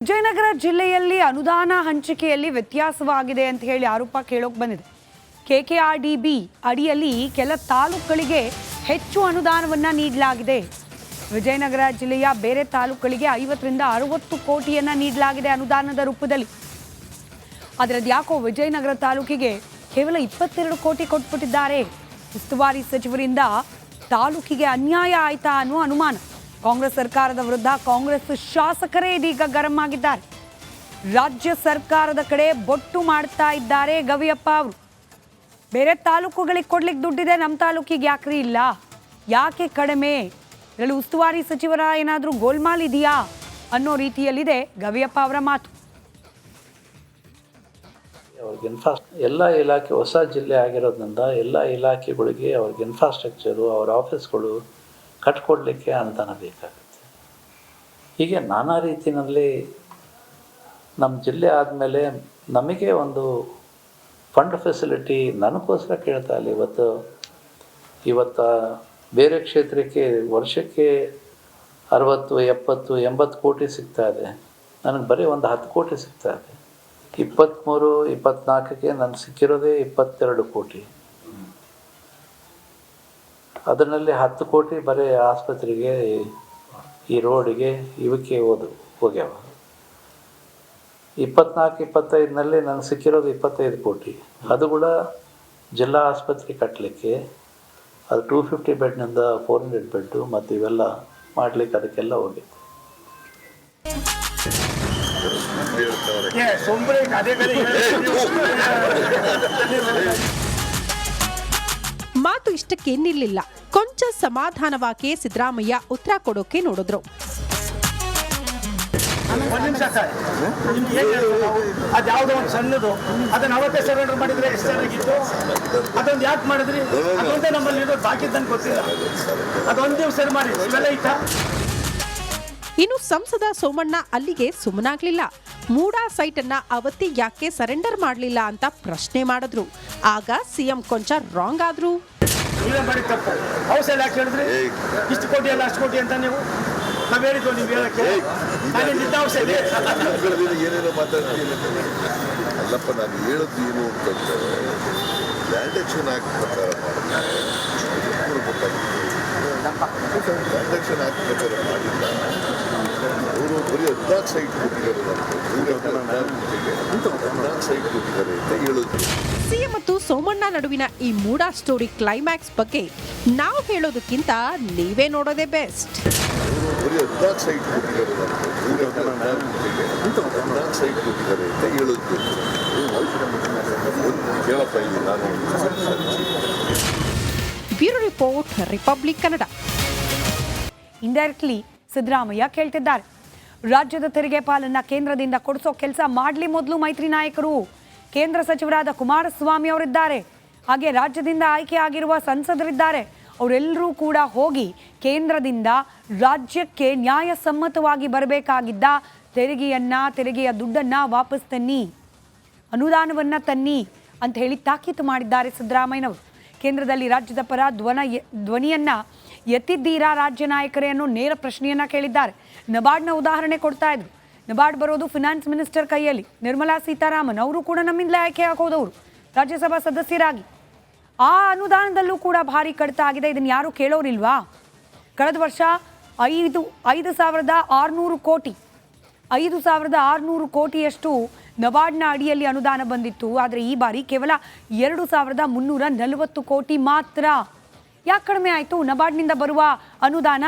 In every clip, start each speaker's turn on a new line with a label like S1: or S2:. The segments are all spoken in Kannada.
S1: ವಿಜಯನಗರ ಜಿಲ್ಲೆಯಲ್ಲಿ ಅನುದಾನ ಹಂಚಿಕೆಯಲ್ಲಿ ವ್ಯತ್ಯಾಸವಾಗಿದೆ ಅಂತ ಹೇಳಿ ಆರೋಪ ಕೇಳೋಕೆ ಬಂದಿದೆ. KKRDB ಅಡಿಯಲ್ಲಿ ಕೆಲ ತಾಲೂಕುಗಳಿಗೆ ಹೆಚ್ಚು ಅನುದಾನವನ್ನು ನೀಡಲಾಗಿದೆ. ವಿಜಯನಗರ ಜಿಲ್ಲೆಯ ಬೇರೆ ತಾಲೂಕುಗಳಿಗೆ 50 ರಿಂದ 60 ಕೋಟಿಯನ್ನು ನೀಡಲಾಗಿದೆ ಅನುದಾನದ ರೂಪದಲ್ಲಿ. ಆದರೆ ಯಾಕೋ ವಿಜಯನಗರ ತಾಲೂಕಿಗೆ ಕೇವಲ 22 ಕೋಟಿ ಕೊಟ್ಬಿಟ್ಟಿದ್ದಾರೆ. ಉಸ್ತುವಾರಿ ಸಚಿವರಿಂದ ತಾಲೂಕಿಗೆ ಅನ್ಯಾಯ ಆಯ್ತಾ ಅನ್ನೋ ಅನುಮಾನ. ಕಾಂಗ್ರೆಸ್ ಸರ್ಕಾರದ ವಿರುದ್ಧ ಕಾಂಗ್ರೆಸ್ ಶಾಸಕರೇ ಇದೀಗ ಗರಂ ಆಗಿದ್ದಾರೆ. ರಾಜ್ಯ ಸರ್ಕಾರದ ಕಡೆ ಬೊಟ್ಟು ಮಾಡ್ತಾ ಇದ್ದಾರೆ ಗವಿಯಪ್ಪ ಅವರು. ಬೇರೆ ತಾಲೂಕುಗಳಿಗೆ ಕೊಡ್ಲಿಕ್ಕೆ ದುಡ್ಡಿದೆ, ನಮ್ಮ ತಾಲೂಕಿಗೆ ಯಾಕ್ರಿ ಇಲ್ಲ, ಯಾಕೆ ಕಡಿಮೆ, ಇದರಲ್ಲಿ ಉಸ್ತುವಾರಿ ಸಚಿವರ ಏನಾದರೂ ಗೋಲ್ಮಾಲ್ ಇದೆಯಾ ಅನ್ನೋ ರೀತಿಯಲ್ಲಿದೆ ಗವಿಯಪ್ಪ ಅವರ ಮಾತು.
S2: ಅವ್ರಿಗೆ ಎಲ್ಲ ಇಲಾಖೆ ಹೊಸ ಜಿಲ್ಲೆ ಆಗಿರೋದ್ರಿಂದ ಎಲ್ಲ ಇಲಾಖೆಗಳಿಗೆ ಅವ್ರಿಗೆ ಇನ್ಫ್ರಾಸ್ಟ್ರಕ್ಚರು, ಅವ್ರ ಆಫೀಸ್ಗಳು ಕಟ್ಕೊಡ್ಲಿಕ್ಕೆ ಅನುದಾನ ಬೇಕಾಗುತ್ತೆ. ಹೀಗೆ ನಾನಾ ರೀತಿಯಲ್ಲಿ ನಮ್ಮ ಜಿಲ್ಲೆ ಆದಮೇಲೆ ನಮಗೆ ಒಂದು ಫಂಡ್ ಫೆಸಿಲಿಟಿ ನನಗೋಸ್ಕರ ಕೇಳ್ತಾ ಇಲ್ಲ. ಇವತ್ತು ಬೇರೆ ಕ್ಷೇತ್ರಕ್ಕೆ ವರ್ಷಕ್ಕೆ 60, 70, 80 ಕೋಟಿ ಸಿಗ್ತಾ ಇದೆ. ನನಗೆ ಬರೀ ಒಂದು 10 ಕೋಟಿ ಸಿಗ್ತಾ ಇದೆ. 23, 24ಕ್ಕೆ ನನಗೆ ಸಿಕ್ಕಿರೋದೇ 22 ಕೋಟಿ. ಅದರಲ್ಲಿ 10 ಕೋಟಿ ಬರೀ ಆಸ್ಪತ್ರೆಗೆ, ಈ ರೋಡಿಗೆ, ಇವಕ್ಕೆ ಹೋಗ್ಯಾವ. 24, 25ನಲ್ಲಿ ನನಗೆ ಸಿಕ್ಕಿರೋದು 25 ಕೋಟಿ. ಅದು ಕೂಡ ಜಿಲ್ಲಾ ಆಸ್ಪತ್ರೆ ಕಟ್ಟಲಿಕ್ಕೆ, ಅದು 250 ಬೆಡ್ನಿಂದ 400 ಬೆಡ್ಡು ಮತ್ತು ಇವೆಲ್ಲ ಮಾಡಲಿಕ್ಕೆ ಅದಕ್ಕೆಲ್ಲ ಹೋಗಿತ್ತು.
S3: ಮಾತು ಇಷ್ಟಕ್ಕೆ ನಿಲ್ಲಿಲ್ಲ. ಕೊಂಚ ಸಮಾಧಾನವಾಗಿ ಸಿದ್ದರಾಮಯ್ಯ ಉತ್ತರ ಕೊಡೋಕೆ ನೋಡಿದ್ರು.
S4: ಅದ್ಯಾವುದೋ ಒಂದು ಸಣ್ಣದು, ಅದನ್ನ ಅವತ್ತೇ ಸರೆಂಡರ್ ಮಾಡಿದ್ರೆ ಎಷ್ಟು ಚೆನ್ನಾಗಿತ್ತು. ಅದೊಂದು ಯಾಕೆ ಮಾಡಿದ್ರಿ? ಅದೊಂದೇ ನಮ್ಮಲ್ಲಿ ಇರೋದು, ಬಾಕಿದ್ದನ್ನು ಗೊತ್ತಿಲ್ಲ. ಅದೊಂದು ನೀವು ಸರಿ ಮಾಡಿ, ಇವೆಲ್ಲ ಇತ್ತ.
S3: ಇನ್ನು ಸಂಸದ ಸೋಮಣ್ಣ ಅಲ್ಲಿಗೆ ಸುಮ್ಮನಾಗ್ಲಿಲ್ಲ. ಮೂಡಾ ಸೈಟ್ ಅನ್ನ ಅವತ್ತೇ ಯಾಕೆ ಸರೆಂಡರ್ ಮಾಡಲಿಲ್ಲ ಅಂತ ಪ್ರಶ್ನೆ ಮಾಡಿದ್ರು. ಆಗ ಸಿಎಂ ಕೊಂಚ ರಾಂಗ್ ಆದ್ರು.
S4: ನೀವೇ ಮಾಡಿ ತಪ್ಪು. ಔಷಧ ಯಾಕೆ ಹೇಳಿದ್ರಿ? ಇಷ್ಟು ಕೋಟಿ ಅಲ್ಲ ಅಷ್ಟು ಕೋಟಿ ಅಂತ ನೀವು ನಾವು ಹೇಳಿದ್ವು. ನೀವು ಹೇಳಕ್ಕೆ ನಾನೇನು ಔಷಧಿ
S5: ಏನೇನೋ ಮಾತಾಡ್ತೀನಿ ಅಲ್ಲಪ್ಪ. ನಾನು ಹೇಳೋದು ಏನು ಅಂತಂದ್ರೆ ಲ್ಯಾಂಡ್ ಆಕ್ಷನ್ ಆಕ್ಟ್ ಪ್ರಕಾರ ಲ್ಯಾಂಡ್ ಆಕ್ಷನ್ ಆಕ್ಟ್ ಪ್ರಕಾರ ಮಾಡಿಲ್ಲ. ಅವರು ಬರೀ 14 ಸೈಟ್ ಕೊಟ್ಟಿದ್ದಾರೆ, 14 ಸೈಟ್ ಕೊಟ್ಟಿದ್ದಾರೆ ಅಂತ ಹೇಳಿದ್ರು.
S3: ಸಿಎಂ ಮತ್ತು ಸೋಮಣ್ಣ ನಡುವಿನ ಈ ಮೂಡಾ ಸ್ಟೋರಿ ಕ್ಲೈಮ್ಯಾಕ್ಸ್ ಬಗ್ಗೆ ನಾವು ಹೇಳೋದಕ್ಕಿಂತ ನೀವೇ ನೋಡೋದೇ ಬೆಸ್ಟ್.
S5: ಬರೀ 14 ಸೈಟ್ ಕೊಟ್ಟಿದ್ದಾರೆ, 14 ಸೈಟ್ ಕೊಟ್ಟಿದ್ದಾರೆ ಅಂತ ಹೇಳಿದ್ರು. ಕೇಳಪ್ಪ ಇಲ್ಲಿ ನಾನು.
S3: Bureau report, Republic Kannada.
S1: Indirectly Siddaramaiah ಕೇಳ್ತಿದ್ದಾರೆ, ರಾಜ್ಯದ ತೆರಿಗೆ ಪಾಲನ್ನ ಕೇಂದ್ರದಿಂದ ಕೊಡಿಸೋ ಕೆಲಸ ಮಾಡಲಿ ಮೊದಲು ಮೈತ್ರಿ ನಾಯಕರು. ಕೇಂದ್ರ ಸಚಿವರಾದ ಕುಮಾರಸ್ವಾಮಿ ಅವರಿದ್ದಾರೆ, ಹಾಗೆ ರಾಜ್ಯದಿಂದ ಆಯ್ಕೆ ಆಗಿರುವ ಸಂಸದರಿದ್ದಾರೆ. ಅವರೆಲ್ಲರೂ ಕೂಡ ಹೋಗಿ ಕೇಂದ್ರದಿಂದ ರಾಜ್ಯಕ್ಕೆ ನ್ಯಾಯಸಮ್ಮತವಾಗಿ ಬರಬೇಕಾಗಿದ್ದ ತೆರಿಗೆಯ ದುಡ್ಡನ್ನು ವಾಪಸ್ ತನ್ನಿ, ಅನುದಾನವನ್ನು ತನ್ನಿ ಅಂತ ಹೇಳಿ ತಾಕೀತು ಮಾಡಿದ್ದಾರೆ ಸಿದ್ದರಾಮಯ್ಯನವರು. ಕೇಂದ್ರದಲ್ಲಿ ರಾಜ್ಯದ ಪರ ಧ್ವನಿಯನ್ನು ಎತ್ತಿದ್ದೀರಾ ರಾಜ್ಯ ನಾಯಕರೇ ಅನ್ನೋ ನೇರ ಪ್ರಶ್ನೆಯನ್ನು ಕೇಳಿದ್ದಾರೆ. ನಬಾರ್ಡ್ನ ಉದಾಹರಣೆ ಕೊಡ್ತಾ ಇದ್ರು. ನಬಾರ್ಡ್ ಬರೋದು ಫಿನಾನ್ಸ್ ಮಿನಿಸ್ಟರ್ ಕೈಯಲ್ಲಿ. ನಿರ್ಮಲಾ ಸೀತಾರಾಮನ್ ಅವರು ಕೂಡ ನಮ್ಮಿಂದಲೇ ಆಯ್ಕೆ ಆಗೋದವರು ರಾಜ್ಯಸಭಾ ಸದಸ್ಯರಾಗಿ. ಆ ಅನುದಾನದಲ್ಲೂ ಕೂಡ ಭಾರಿ ಕಡಿತ ಆಗಿದೆ. ಇದನ್ನು ಯಾರು ಕೇಳೋರಿಲ್ವಾ? ಕಳೆದ ವರ್ಷ 5,600 ಕೋಟಿ 5,600 ಕೋಟಿಯಷ್ಟು ನಬಾರ್ಡ್ನ ಅಡಿಯಲ್ಲಿ ಅನುದಾನ ಬಂದಿತ್ತು. ಆದರೆ ಈ ಬಾರಿ ಕೇವಲ 2,340 ಕೋಟಿ ಮಾತ್ರ. ಯಾಕೆ ಕಡಿಮೆ ಆಯಿತು ನಬಾರ್ಡ್ನಿಂದ ಬರುವ ಅನುದಾನ?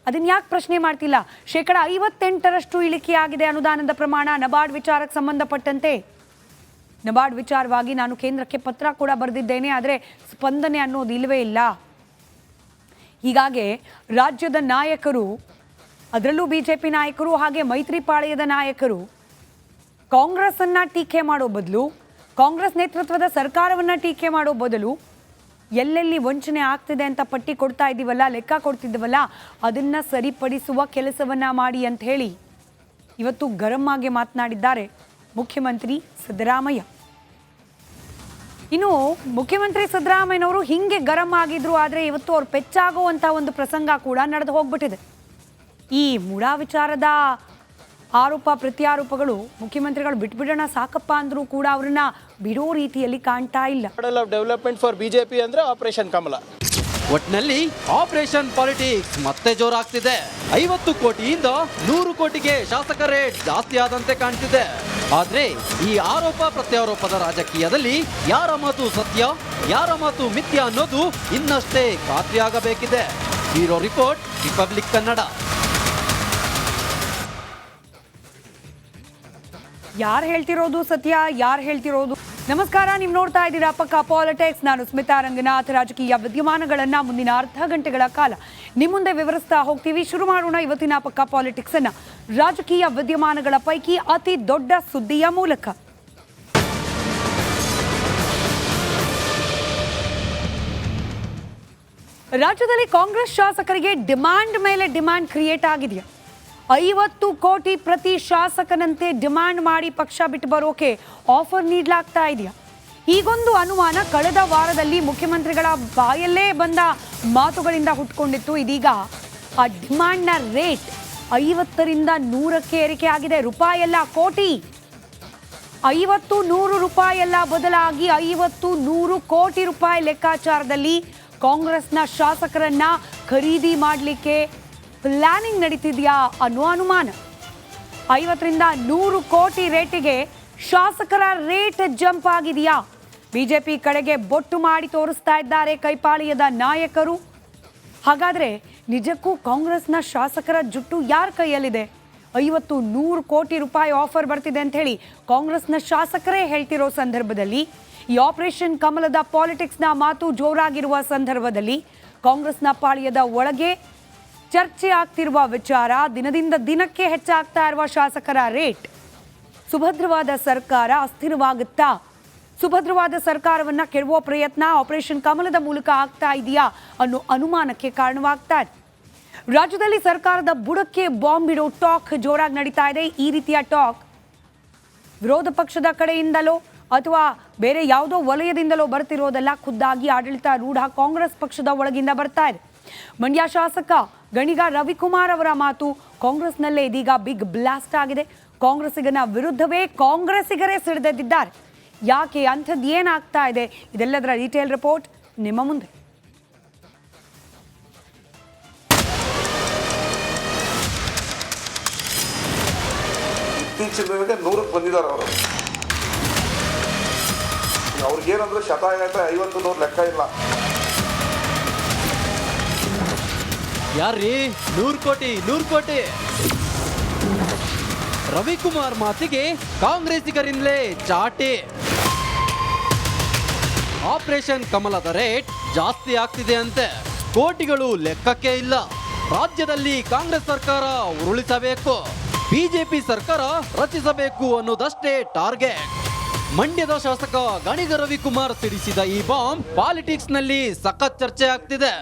S1: ಅದನ್ನು ಯಾಕೆ ಪ್ರಶ್ನೆ ಮಾಡ್ತಿಲ್ಲ? 58% ಇಳಿಕೆಯಾಗಿದೆ ಅನುದಾನದ ಪ್ರಮಾಣ ನಬಾರ್ಡ್ ವಿಚಾರಕ್ಕೆ ಸಂಬಂಧಪಟ್ಟಂತೆ. ನಬಾರ್ಡ್ ವಿಚಾರವಾಗಿ ನಾನು ಕೇಂದ್ರಕ್ಕೆ ಪತ್ರ ಕೂಡ ಬರೆದಿದ್ದೇನೆ, ಆದರೆ ಸ್ಪಂದನೆ ಅನ್ನೋದು ಇಲ್ಲವೇ ಇಲ್ಲ. ಹೀಗಾಗಿ ರಾಜ್ಯದ ನಾಯಕರು, ಅದರಲ್ಲೂ ಬಿಜೆಪಿ ನಾಯಕರು ಹಾಗೆ ಮೈತ್ರಿ ಪಾಳೆಯದ ನಾಯಕರು ಕಾಂಗ್ರೆಸ್ಸನ್ನು ಟೀಕೆ ಮಾಡೋ ಬದಲು, ಕಾಂಗ್ರೆಸ್ ನೇತೃತ್ವದ ಸರ್ಕಾರವನ್ನು ಟೀಕೆ ಮಾಡೋ ಬದಲು ಎಲ್ಲೆಲ್ಲಿ ವಂಚನೆ ಆಗ್ತಿದೆ ಅಂತ ಪಟ್ಟಿ ಕೊಡ್ತಾ ಇದ್ದೀವಲ್ಲ, ಲೆಕ್ಕ ಕೊಡ್ತಿದ್ದೀವಲ್ಲ, ಅದನ್ನು ಸರಿಪಡಿಸುವ ಕೆಲಸವನ್ನು ಮಾಡಿ ಅಂತ ಹೇಳಿ ಇವತ್ತು ಗರಂ ಆಗಿ ಮಾತನಾಡಿದ್ದಾರೆ ಮುಖ್ಯಮಂತ್ರಿ ಸಿದ್ದರಾಮಯ್ಯ. ಇನ್ನು ಮುಖ್ಯಮಂತ್ರಿ ಸಿದ್ದರಾಮಯ್ಯನವರು ಹಿಂಗೆ ಗರಂ ಆಗಿದ್ರು, ಆದರೆ ಇವತ್ತು ಅವ್ರು ಪೆಚ್ಚಾಗುವಂಥ ಒಂದು ಪ್ರಸಂಗ ಕೂಡ ನಡೆದು ಹೋಗ್ಬಿಟ್ಟಿದೆ. ಈ ಮೂಡಾ ವಿಚಾರದ ಆರೋಪ ಪ್ರತ್ಯಾರೋಪಗಳು ಮುಖ್ಯಮಂತ್ರಿಗಳು ಬಿಟ್ಬಿಡೋಣ ಸಾಕಪ್ಪ ಅಂದರೂ ಕೂಡ ಅವರನ್ನ ಬಿಡೋ ರೀತಿಯಲ್ಲಿ ಕಾಣ್ತಾ ಇಲ್ಲ.
S6: Model of development for BJP ಅಂದ್ರೆ ಆಪರೇಷನ್ ಕಮಲ.
S7: ಒಟ್ನಲ್ಲಿ ಆಪರೇಷನ್ ಪಾಲಿಟಿಕ್ಸ್ ಮತ್ತೆ ಜೋರಾಗ್ತಿದೆ. 50 ಕೋಟಿಯಿಂದ 100 ಕೋಟಿಗೆ ಶಾಸಕ ರೇಟ್ ಜಾಸ್ತಿ ಆದಂತೆ ಕಾಣ್ತಿದೆ. ಆದ್ರೆ ಈ ಆರೋಪ ಪ್ರತ್ಯಾರೋಪದ ರಾಜಕೀಯದಲ್ಲಿ ಯಾರ ಮಾತು ಸತ್ಯ, ಯಾರ ಮಾತು ಮಿಥ್ಯ ಅನ್ನೋದು ಇನ್ನಷ್ಟೇ ಖಾತ್ರಿಯಾಗಬೇಕಿದೆ. Bureau report, Republic Kannada.
S1: ಯಾರು ಹೇಳ್ತಿರೋದು ಸತ್ಯ, ಯಾರು ಹೇಳ್ತಿರೋದು? ನಮಸ್ಕಾರ, ನೀವು ನೋಡ್ತಾ ಇದ್ದೀರಾ ಪಕ್ಕಾ ಪಾಲಿಟಿಕ್ಸ್. ನಾನು ಸ್ಮಿತಾ ರಂಗನಾಥ್. ರಾಜಕೀಯ ವಿದ್ಯಮಾನಗಳನ್ನ ಮುಂದಿನ ಅರ್ಧ ಗಂಟೆಗಳ ಕಾಲ ನಿಮ್ಮ ಮುಂದೆ ವಿವರಿಸ್ತಾ ಹೋಗ್ತೀವಿ. ಶುರು ಮಾಡೋಣ ಇವತ್ತಿನ ಪಕ್ಕಾ ಪಾಲಿಟಿಕ್ಸ್ ಅನ್ನ ರಾಜಕೀಯ ವಿದ್ಯಮಾನಗಳ ಪೈಕಿ ಅತಿ ದೊಡ್ಡ ಸುದ್ದಿಯ ಮೂಲಕ. ರಾಜ್ಯದಲ್ಲಿ ಕಾಂಗ್ರೆಸ್ ಶಾಸಕರಿಗೆ ಡಿಮ್ಯಾಂಡ್ ಮೇಲೆ ಡಿಮ್ಯಾಂಡ್ ಕ್ರಿಯೇಟ್ ಆಗಿದೆಯಾ? 50 ಕೋಟಿ ಪ್ರತಿ ಶಾಸಕನಂತೆ ಡಿಮ್ಯಾಂಡ್ ಮಾಡಿ ಪಕ್ಷ ಬಿಟ್ಟು ಬರೋಕೆ ಆಫರ್ ನೀಡಲಾಗ್ತಾ ಇದೆಯಾ? ಹೀಗೊಂದು ಅನುಮಾನ ಕಳೆದ ವಾರದಲ್ಲಿ ಮುಖ್ಯಮಂತ್ರಿಗಳ ಬಾಯಲ್ಲೇ ಬಂದ ಮಾತುಗಳಿಂದ ಹುಟ್ಕೊಂಡಿತ್ತು. ಇದೀಗ ಆ ಡಿಮ್ಯಾಂಡ್ನ ರೇಟ್ 50ರಿಂದ 100ಕ್ಕೆ ಏರಿಕೆ ಆಗಿದೆ. ರೂಪಾಯಿ ಎಲ್ಲ ಕೋಟಿ. 50, 100 ರೂಪಾಯಿ ಎಲ್ಲ ಬದಲಾಗಿ 50, 100 ಕೋಟಿ ರೂಪಾಯಿ ಲೆಕ್ಕಾಚಾರದಲ್ಲಿ ಕಾಂಗ್ರೆಸ್ನ ಶಾಸಕರನ್ನ ಖರೀದಿ ಮಾಡಲಿಕ್ಕೆ ಪ್ಲಾನಿಂಗ್ ನಡೀತಿದೆಯಾ ಅನ್ನೋ ಅನುಮಾನ. 50ರಿಂದ 100 ಕೋಟಿ ರೇಟಿಗೆ ಶಾಸಕರ ರೇಟ್ ಜಂಪ್ ಆಗಿದೆಯಾ? ಬಿಜೆಪಿ ಕಡೆಗೆ ಬೊಟ್ಟು ಮಾಡಿ ತೋರಿಸ್ತಾ ಇದ್ದಾರೆ ಕೈಪಾಳಿಯದ ನಾಯಕರು. ಹಾಗಾದ್ರೆ ನಿಜಕ್ಕೂ ಕಾಂಗ್ರೆಸ್ನ ಶಾಸಕರ ಜುಟ್ಟು ಯಾರ ಕೈಯಲ್ಲಿದೆ? 50, 100 ಕೋಟಿ ರೂಪಾಯಿ ಆಫರ್ ಬರ್ತಿದೆ ಅಂತ ಹೇಳಿ ಕಾಂಗ್ರೆಸ್ನ ಶಾಸಕರೇ ಹೇಳ್ತಿರೋ ಸಂದರ್ಭದಲ್ಲಿ, ಈ ಆಪರೇಷನ್ ಕಮಲದ ಪಾಲಿಟಿಕ್ಸ್ನ ಮಾತು ಜೋರಾಗಿರುವ ಸಂದರ್ಭದಲ್ಲಿ ಕಾಂಗ್ರೆಸ್ನ ಪಾಳಿಯದ ಒಳಗೆ ಚರ್ಚೆ ಆಗ್ತಿರುವ ವಿಚಾರ ದಿನದಿಂದ ದಿನಕ್ಕೆ ಹೆಚ್ಚಾಗ್ತಾ ಇರುವ ಶಾಸಕರ ರೇಟ್. ಸುಭದ್ರವಾದ ಸರ್ಕಾರ ಅಸ್ಥಿರವಾಗುತ್ತಾ? ಸುಭದ್ರವಾದ ಸರ್ಕಾರವನ್ನ ಕೆಡವೋ ಪ್ರಯತ್ನ ಆಪರೇಷನ್ ಕಮಲದ ಮೂಲಕ ಆಗ್ತಾ ಇದೆಯಾ ಅನ್ನೋ ಅನುಮಾನಕ್ಕೆ ಕಾರಣವಾಗ್ತಾ ಇದೆ. ರಾಜ್ಯದಲ್ಲಿ ಸರ್ಕಾರದ ಬುಡಕ್ಕೆ ಬಾಂಬ್ ಇಡೋ ಟಾಕ್ ಜೋರಾಗಿ ನಡೀತಾ ಇದೆ. ಈ ರೀತಿಯ ಟಾಕ್ ವಿರೋಧ ಪಕ್ಷದ ಕಡೆಯಿಂದಲೋ ಅಥವಾ ಬೇರೆ ಯಾವುದೋ ವಲಯದಿಂದಲೋ ಬರ್ತಿರೋದಲ್ಲ, ಖುದ್ದಾಗಿ ಆಡಳಿತಾರೂಢ ಕಾಂಗ್ರೆಸ್ ಪಕ್ಷದ ಒಳಗಿಂದ ಬರ್ತಾ ಇದೆ. ಮಂಡ್ಯ ಶಾಸಕ ಗಣಿಗ ರವಿಕುಮಾರ್ ಅವರ ಮಾತು ಕಾಂಗ್ರೆಸ್ನಲ್ಲೇ ಇದೀಗ ಬಿಗ್ ಬ್ಲಾಸ್ಟ್ ಆಗಿದೆ. ಕಾಂಗ್ರೆಸ್ಸಿಗನ ವಿರುದ್ಧವೇ ಕಾಂಗ್ರೆಸ್ಸಿಗರೇ ಸಿಡಿದೆದ್ದಿದ್ದಾರೆ. ಯಾಕೆ, ಅಂಥದ್ದು ಏನಾಗ್ತಾ ಇದೆ? ಇದೆಲ್ಲದರ ಡೀಟೇಲ್ ರಿಪೋರ್ಟ್ ನಿಮ್ಮ ಮುಂದೆ.
S5: ಇತ್ತೀಚಿನ 100ಕ್ಕೆ ಬಂದಿದ್ದಾರೆ ಅವರು. ಅವ್ರಿಗೇನಂದ್ರೆ ಶತಾಯಗಟ್ಟೆ 50, 100 ಲೆಕ್ಕ ಇಲ್ಲ.
S7: ಯಾರ್ರೀ 100 ಕೋಟಿ 100 ಕೋಟಿ? ರವಿಕುಮಾರ್ ಮಾತಿಗೆ ಕಾಂಗ್ರೆಸ್ಸಿಗರಿಂದಲೇ ಚಾಟಿ. ಆಪರೇಷನ್ ಕಮಲದ ರೇಟ್ ಜಾಸ್ತಿ ಆಗ್ತಿದೆ ಅಂತೆ. ಕೋಟಿಗಳು ಲೆಕ್ಕಕ್ಕೆ ಇಲ್ಲ. ರಾಜ್ಯದಲ್ಲಿ ಕಾಂಗ್ರೆಸ್ ಸರ್ಕಾರ ಉರುಳಿಸಬೇಕು, ಬಿಜೆಪಿ ಸರ್ಕಾರ ರಚಿಸಬೇಕು ಅನ್ನೋದಷ್ಟೇ ಟಾರ್ಗೆಟ್. ಮಂಡ್ಯದ ಶಾಸಕ ಗಣಿಗ ರವಿಕುಮಾರ್ ಸಿಡಿಸಿದ ಈ ಬಾಂಬ್ ಪಾಲಿಟಿಕ್ಸ್ ನಲ್ಲಿ ಸಖತ್ ಚರ್ಚೆ ಆಗ್ತಿದೆ.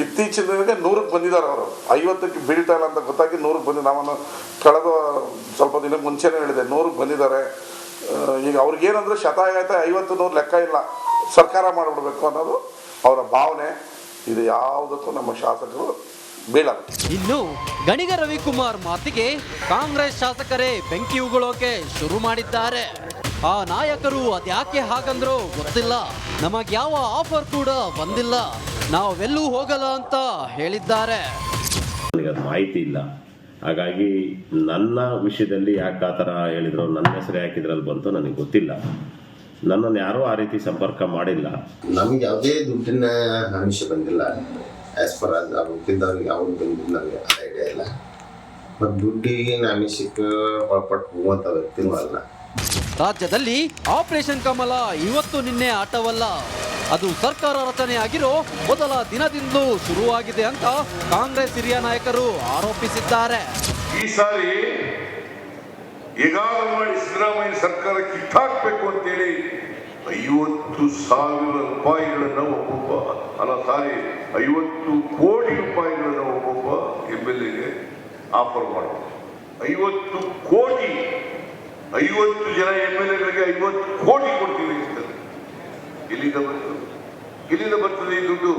S5: ಇತ್ತೀಚಿನ 100ಕ್ಕೆ ಬಂದಿದ್ದಾರೆ ಅವರು. 50ಕ್ಕೆ ಬೀಳ್ತಾ ಇಲ್ಲ ಅಂತ ಗೊತ್ತಾಗಿ 100ಕ್ಕೆ ಬಂದಿದ್ದಾರೆ. ನಾನು ಕಳೆದ ಸ್ವಲ್ಪ ದಿನಕ್ಕೆ ಮುಂಚೆನೇ ಹೇಳಿದೆ 100ಕ್ಕೆ ಬಂದಿದ್ದಾರೆ. ಈಗ ಅವ್ರಿಗೇನಂದ್ರೆ ಶತಾಯಗಟ್ಟೆ 50, 100 ಲೆಕ್ಕ ಇಲ್ಲ, ಸರ್ಕಾರ ಮಾಡಿಬಿಡ್ಬೇಕು ಅನ್ನೋದು ಅವರ ಭಾವನೆ. ಇದು ಯಾವುದಕ್ಕೂ ನಮ್ಮ ಶಾಸಕರು ಬೀಳಲ್ಲ.
S7: ಇನ್ನು ಗಣಿಗ ರವಿಕುಮಾರ್ ಮಾತಿಗೆ ಕಾಂಗ್ರೆಸ್ ಶಾಸಕರೇ ಬೆಂಕಿ ಉಗುಳೋಕೆ ಶುರು ಮಾಡಿದ್ದಾರೆ. ಆ ನಾಯಕರು ಅದ್ಯಾಕೆ ಹಾಗಂದ್ರೋ ಗೊತ್ತಿಲ್ಲ, ನಮಗೆ ಯಾವ ಆಫರ್ ಕೂಡ ಬಂದಿಲ್ಲ, ನಾವೆಲ್ಲೂ ಹೋಗಲ್ಲ ಅಂತ ಹೇಳಿದ್ದಾರೆ.
S8: ನನಗದು ಮಾಹಿತಿ ಇಲ್ಲ. ಹಾಗಾಗಿ ನನ್ನ ವಿಷಯದಲ್ಲಿ ಯಾಕೆ ಆ ಥರ ಹೇಳಿದ್ರು, ನನ್ನ ಹೆಸರು ಯಾಕಿದ್ರಲ್ಲಿ ಬಂತು ನನಗೆ ಗೊತ್ತಿಲ್ಲ. ನನ್ನನ್ನು ಯಾರೂ ಆ ರೀತಿ ಸಂಪರ್ಕ ಮಾಡಿಲ್ಲ.
S9: ನಮಗೆ ಯಾವುದೇ ದುಡ್ಡಿನ ಆಮಿಷ ಬಂದಿಲ್ಲ. ಆ್ಯಸ್ ಪರ್ ಅವ್ರು ಹುಟ್ಟಿದವ್ರಿಗೆ ಅವ್ರು ಬಂದಿದ್ದು ನನಗೆ ಐಡಿಯಾ ಇಲ್ಲ. ಮತ್ತು ದುಡ್ಡಿಗೆ ಆಮಿಷಕ್ಕೆ ಒಳಪಟ್ಟು ಹೋಗುವಂಥ ವ್ಯಕ್ತಿನೂ ಅಲ್ಲ.
S7: ರಾಜ್ಯದಲ್ಲಿ ಆಪರೇಷನ್ ಕಮಲ ಇವತ್ತು ನಿನ್ನೆ ಆಟವಲ್ಲ, ಅದು ಸರ್ಕಾರ ರಚನೆ ಆಗಿರೋ ಮೊದಲ ದಿನದಿಂದಲೂ ಶುರುವಾಗಿದೆ ಅಂತ ಕಾಂಗ್ರೆಸ್ ಹಿರಿಯ ನಾಯಕರು ಆರೋಪಿಸಿದ್ದಾರೆ.
S5: ಈ ಸಾರಿ ಹೇಗಾದರೂ ಮಾಡಿ ಸಿದ್ದರಾಮಯ್ಯ ಸರ್ಕಾರ ಕಿತ್ತಾಕ್ಬೇಕು ಅಂತೇಳಿ 50,000 ರೂಪಾಯಿಗಳನ್ನು ಒಬ್ಬೊಬ್ಬ 50 ಕೋಟಿ ರೂಪಾಯಿಗಳನ್ನು ಒಬ್ಬೊಬ್ಬ MLAಗೆ ಆಫರ್ ಮಾಡೋದು. 50 ಕೋಟಿ, 50 ಜನ MLAಗಳಿಗೆ 50 ಕೋಟಿ ಕೊಡ್ತೀವಿ ಅಂತ. ಎಲ್ಲಿಂದ ಬರ್ತದೆ ಈ ದುಡ್ಡು?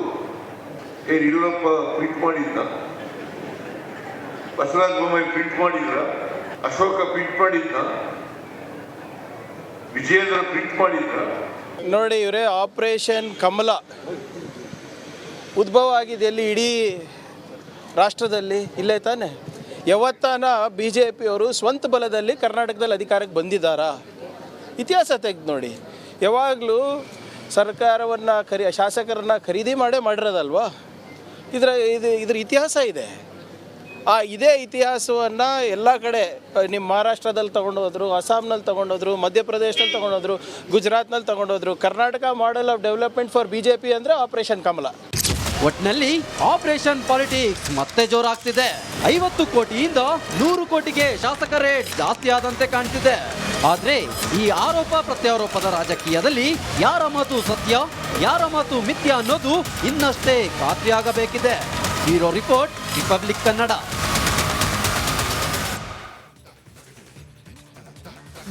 S5: ಯಡಿಯೂರಪ್ಪ ಟ್ವೀಟ್ ಮಾಡಿದ್ದ
S10: ಬಸವರಾಜ ಬೊಮ್ಮಾಯಿ ಪ್ರಿಂಟ್ ಮಾಡಿದ್ರ, ಅಶೋಕ ಪ್ರಿಂಟ್ ಮಾಡಿದ್ನ, ವಿಜಯೇಂದ್ರ ಪ್ರಿಂಟ್ ಮಾಡಿದ್ರ.
S6: ನೋಡಿ ಇವರೇ ಆಪರೇಷನ್ ಕಮಲ ಉದ್ಭವ ಆಗಿದೆ ಎಲ್ಲಿ? ಇಡೀ ರಾಷ್ಟ್ರದಲ್ಲಿ ಇಲ್ಲೇ ತಾನೆ. ಯಾವತ್ತಾನ BJP ಅವರು ಸ್ವಂತ ಬಲದಲ್ಲಿ ಕರ್ನಾಟಕದಲ್ಲಿ ಅಧಿಕಾರಕ್ಕೆ ಬಂದಿದ್ದಾರಾ? ಇತಿಹಾಸ ತೆಗೆದು ನೋಡಿ. ಯಾವಾಗಲೂ ಸರ್ಕಾರವನ್ನು ಶಾಸಕರನ್ನು ಖರೀದಿ ಮಾಡಿರೋದಲ್ವಾ? ಇದ್ರ ಇತಿಹಾಸ ಇದೆ. ಇದೇ ಇತಿಹಾಸವನ್ನು ಎಲ್ಲ ಕಡೆ ನಿಮ್ಮ ಮಹಾರಾಷ್ಟ್ರದಲ್ಲಿ ತೊಗೊಂಡೋದ್ರು, ಅಸ್ಸಾಂನಲ್ಲಿ ತೊಗೊಂಡೋದ್ರು, ಮಧ್ಯಪ್ರದೇಶದಲ್ಲಿ ತೊಗೊಂಡೋದ್ರು, ಗುಜರಾತ್ನಲ್ಲಿ ತೊಗೊಂಡೋದ್ರು. Karnataka model of development for BJP ಅಂದರೆ ಆಪರೇಷನ್ ಕಮಲ.
S7: ಒಟ್ನಲ್ಲಿ ಆಪರೇಷನ್ ಪಾಲಿಟಿಕ್ಸ್ ಮತ್ತೆ ಜೋರಾಗ್ತಿದೆ. 50 ಕೋಟಿಯಿಂದ 100 ಕೋಟಿಗೆ ಶಾಸಕ ರೇಟ್ ಜಾಸ್ತಿ ಆದಂತೆ ಕಾಣ್ತಿದೆ. ಆದ್ರೆ ಈ ಆರೋಪ ಪ್ರತ್ಯಾರೋಪದ ರಾಜಕೀಯದಲ್ಲಿ ಯಾರ ಮಾತು ಸತ್ಯ, ಯಾರ ಮಾತು ಮಿಥ್ಯ ಅನ್ನೋದು ಇನ್ನಷ್ಟೇ ಖಾತ್ರಿಯಾಗಬೇಕಿದೆ. Bureau report, Republic Kannada.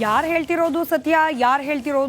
S1: ಯಾರು ಹೇಳ್ತಿರೋದು ಸತ್ಯ, ಯಾರು ಹೇಳ್ತಿರೋದು